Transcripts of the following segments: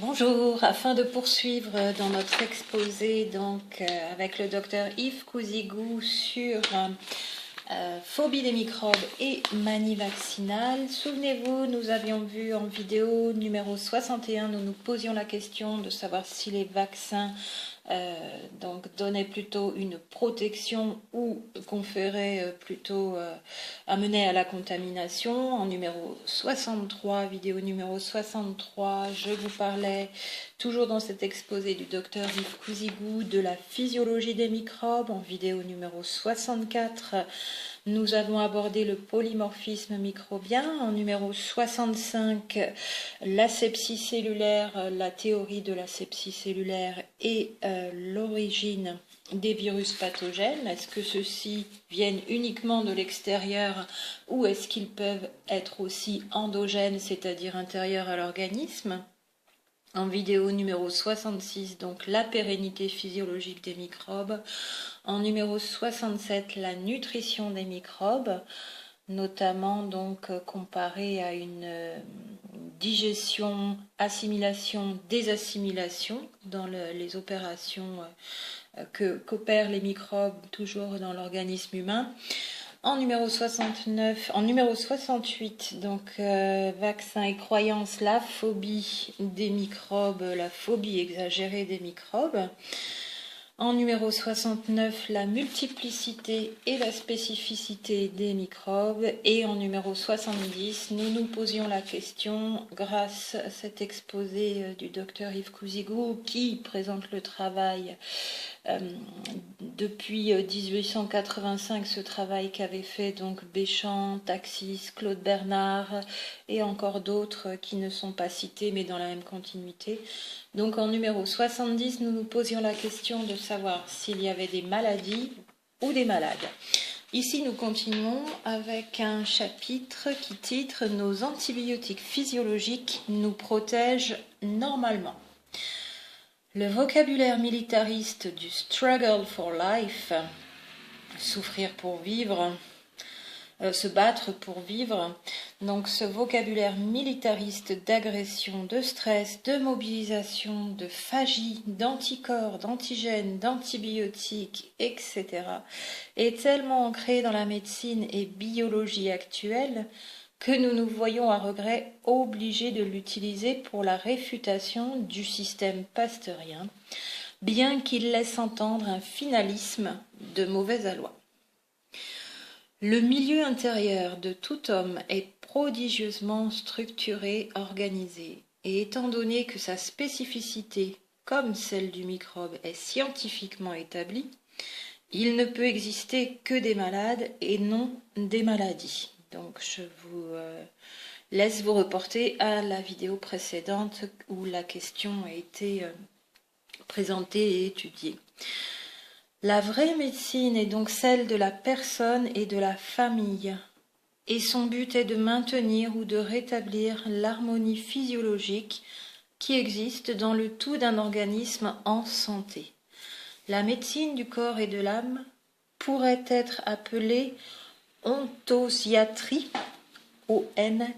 Bonjour, afin de poursuivre dans notre exposé avec le docteur Yves Couzigou sur phobie des microbes et manie vaccinale. Souvenez-vous, nous avions vu en vidéo numéro 61, nous nous posions la question de savoir si les vaccins donnaient plutôt une protection ou conféraient plutôt amenaient à la contamination. En numéro 63, vidéo numéro 63, je vous parlais toujours dans cet exposé du docteur Yves Couzigou de la physiologie des microbes. En vidéo numéro 64, nous avons abordé le polymorphisme microbien. En numéro 65, l'asepsie cellulaire, la théorie de l'asepsie cellulaire et l'origine des virus pathogènes. Est-ce que ceux-ci viennent uniquement de l'extérieur ou est-ce qu'ils peuvent être aussi endogènes, c'est-à-dire intérieurs à l'organisme? En vidéo numéro 66, donc la pérennité physiologique des microbes. En numéro 67, la nutrition des microbes, notamment donc comparée à une digestion, assimilation, désassimilation dans les opérations qu'opèrent les microbes toujours dans l'organisme humain. En numéro 68, donc vaccins et croyances, la phobie des microbes, la phobie exagérée des microbes. En numéro 69, la multiplicité et la spécificité des microbes. Et en numéro 70, nous nous posions la question, grâce à cet exposé du docteur Yves Couzigou, qui présente le travail depuis 1885, ce travail qu'avaient fait donc Béchamp, Taxis, Claude Bernard et encore d'autres qui ne sont pas cités mais dans la même continuité. Donc en numéro 70, nous nous posions la question de savoir s'il y avait des maladies ou des malades. Ici, nous continuons avec un chapitre qui titre « Nos antibiotiques physiologiques nous protègent normalement ». Le vocabulaire militariste du struggle for life, souffrir pour vivre, se battre pour vivre, donc ce vocabulaire militariste d'agression, de stress, de mobilisation, de phagie, d'anticorps, d'antigènes, d'antibiotiques, etc., est tellement ancré dans la médecine et biologie actuelle que nous nous voyons à regret obligés de l'utiliser pour la réfutation du système pasteurien, bien qu'il laisse entendre un finalisme de mauvaise aloi. Le milieu intérieur de tout homme est prodigieusement structuré, organisé, et étant donné que sa spécificité, comme celle du microbe, est scientifiquement établie, il ne peut exister que des malades et non des maladies. Donc je vous laisse vous reporter à la vidéo précédente où la question a été présentée et étudiée. La vraie médecine est donc celle de la personne et de la famille, et son but est de maintenir ou de rétablir l'harmonie physiologique qui existe dans le tout d'un organisme en santé. La médecine du corps et de l'âme pourrait être appelée ontosiatrie, O-N-T-O-S-I-A,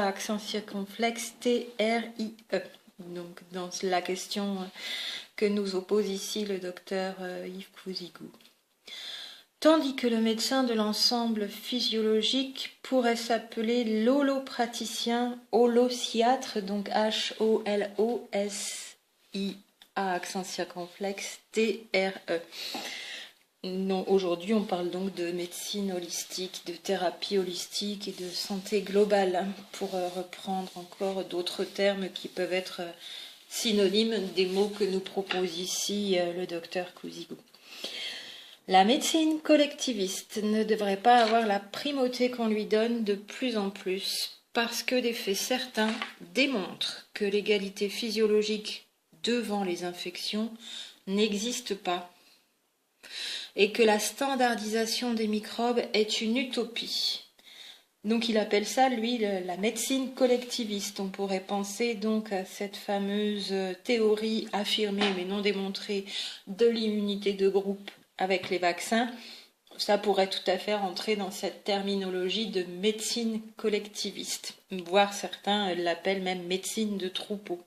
accent circonflexe, T-R-I-E. Donc, dans la question que nous oppose ici le docteur Yves Couzigou. Tandis que le médecin de l'ensemble physiologique pourrait s'appeler l'holopraticien, holosiatre, donc H-O-L-O-S-I-A, accent circonflexe, T-R-E. Non, aujourd'hui, on parle donc de médecine holistique, de thérapie holistique et de santé globale, pour reprendre encore d'autres termes qui peuvent être synonymes des mots que nous propose ici le docteur Couzigou. La médecine collectiviste ne devrait pas avoir la primauté qu'on lui donne de plus en plus, parce que des faits certains démontrent que l'égalité physiologique devant les infections n'existe pas, et que la standardisation des microbes est une utopie. Donc il appelle ça, lui, la médecine collectiviste. On pourrait penser donc à cette fameuse théorie affirmée mais non démontrée de l'immunité de groupe avec les vaccins, ça pourrait tout à fait rentrer dans cette terminologie de médecine collectiviste, voire certains l'appellent même médecine de troupeau.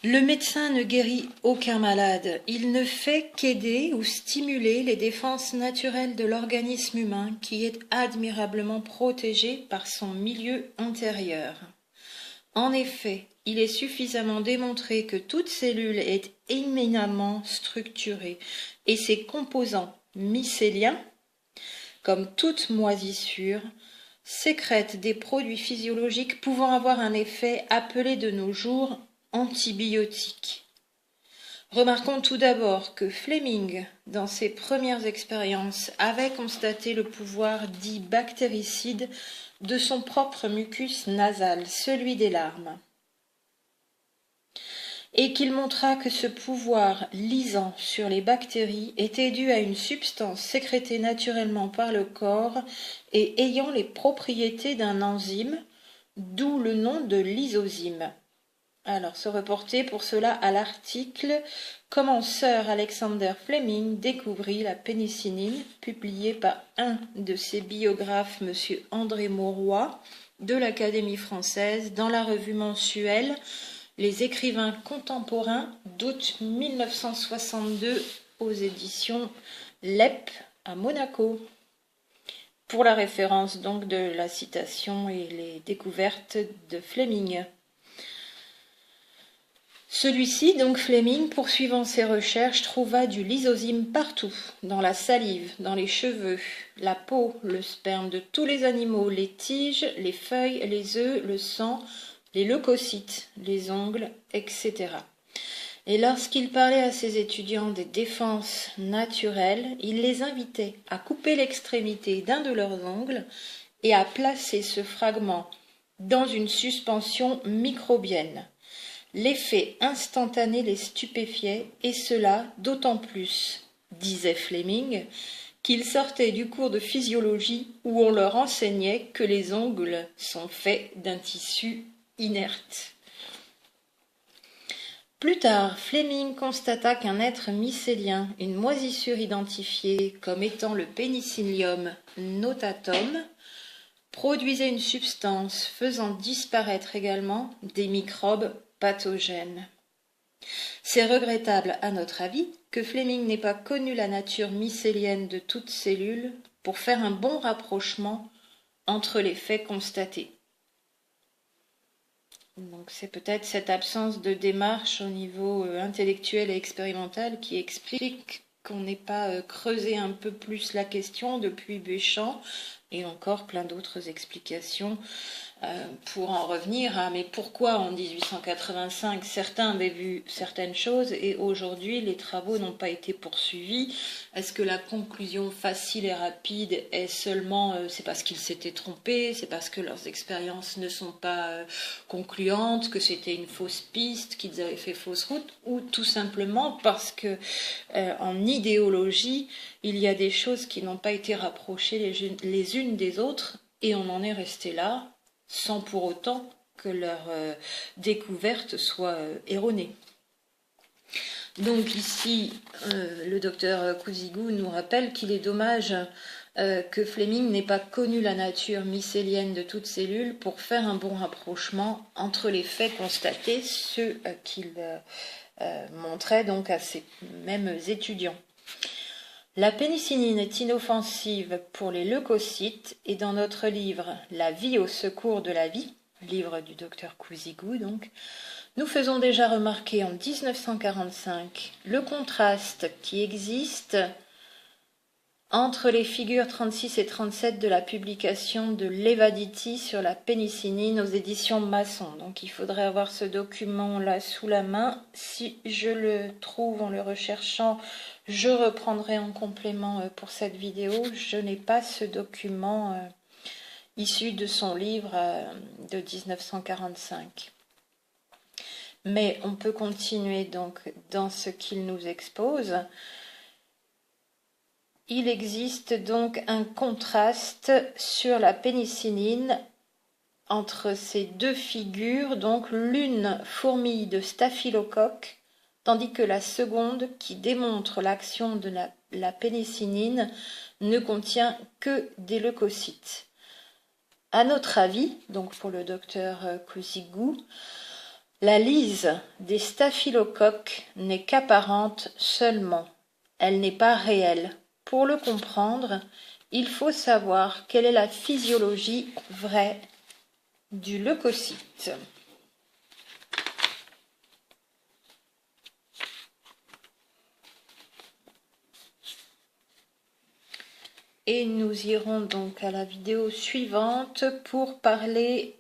Le médecin ne guérit aucun malade, il ne fait qu'aider ou stimuler les défenses naturelles de l'organisme humain qui est admirablement protégé par son milieu intérieur. En effet, il est suffisamment démontré que toute cellule est éminemment structurée et ses composants mycéliens, comme toute moisissure, sécrètent des produits physiologiques pouvant avoir un effet appelé de nos jours antibiotiques. Remarquons tout d'abord que Fleming, dans ses premières expériences, avait constaté le pouvoir dit bactéricide de son propre mucus nasal, celui des larmes, et qu'il montra que ce pouvoir lisant sur les bactéries était dû à une substance sécrétée naturellement par le corps et ayant les propriétés d'un enzyme, d'où le nom de lysozyme. Alors, se reporter pour cela à l'article « Comment Sir Alexander Fleming découvrit la pénicilline » publié par un de ses biographes, M. André Mauroy, de l'Académie française, dans la revue mensuelle « Les écrivains contemporains » d'août 1962 aux éditions LEP à Monaco. Pour la référence donc de la citation et les découvertes de Fleming. Celui-ci, donc Fleming, poursuivant ses recherches, trouva du lysozyme partout, dans la salive, dans les cheveux, la peau, le sperme de tous les animaux, les tiges, les feuilles, les œufs, le sang, les leucocytes, les ongles, etc. Et lorsqu'il parlait à ses étudiants des défenses naturelles, il les invitait à couper l'extrémité d'un de leurs ongles et à placer ce fragment dans une suspension microbienne. L'effet instantané les stupéfiait, et cela d'autant plus, disait Fleming, qu'ils sortaient du cours de physiologie où on leur enseignait que les ongles sont faits d'un tissu inerte. Plus tard, Fleming constata qu'un être mycélien, une moisissure identifiée comme étant le Penicillium notatum, produisait une substance faisant disparaître également des microbes pathogènes. C'est regrettable, à notre avis, que Fleming n'ait pas connu la nature mycélienne de toute cellule pour faire un bon rapprochement entre les faits constatés. Donc c'est peut-être cette absence de démarche au niveau intellectuel et expérimental qui explique qu'on n'ait pas creusé un peu plus la question depuis Béchamp, et encore plein d'autres explications pour en revenir à mais pourquoi en 1885 certains avaient vu certaines choses et aujourd'hui les travaux n'ont pas été poursuivis. Est-ce que la conclusion facile et rapide est seulement c'est parce qu'ils s'étaient trompés, c'est parce que leurs expériences ne sont pas concluantes, que c'était une fausse piste, qu'ils avaient fait fausse route, ou tout simplement parce que en idéologie il y a des choses qui n'ont pas été rapprochées les unes des autres et on en est resté là sans pour autant que leur découverte soit erronée. Donc ici, le docteur Cousigou nous rappelle qu'il est dommage que Fleming n'ait pas connu la nature mycélienne de toute cellule pour faire un bon rapprochement entre les faits constatés, ceux qu'il montrait donc à ses mêmes étudiants. La pénicilline est inoffensive pour les leucocytes et dans notre livre « La vie au secours de la vie », livre du docteur Cousigou donc, nous faisons déjà remarquer en 1945 le contraste qui existe entre les figures 36 et 37 de la publication de Levaditi sur la pénicilline aux éditions Masson. Donc il faudrait avoir ce document-là sous la main. Si je le trouve en le recherchant, je reprendrai en complément pour cette vidéo. Je n'ai pas ce document issu de son livre de 1945. Mais on peut continuer donc dans ce qu'il nous expose. Il existe donc un contraste sur la pénicilline entre ces deux figures, donc l'une fourmille de staphylocoque, tandis que la seconde, qui démontre l'action de la pénicilline, ne contient que des leucocytes. À notre avis, donc pour le docteur Cousigou, la lyse des staphylocoques n'est qu'apparente seulement. Elle n'est pas réelle. Pour le comprendre, il faut savoir quelle est la physiologie vraie du leucocyte. Et nous irons donc à la vidéo suivante pour parler,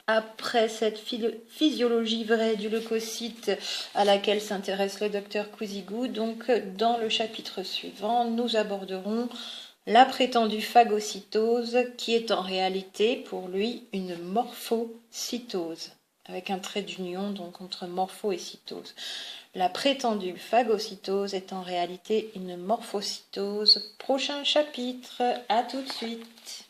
après cette physiologie vraie du leucocyte à laquelle s'intéresse le docteur Cousigou, donc dans le chapitre suivant, nous aborderons la prétendue phagocytose qui est en réalité pour lui une morphocytose, avec un trait d'union donc entre morpho et cytose. La prétendue phagocytose est en réalité une morphocytose. Prochain chapitre, à tout de suite.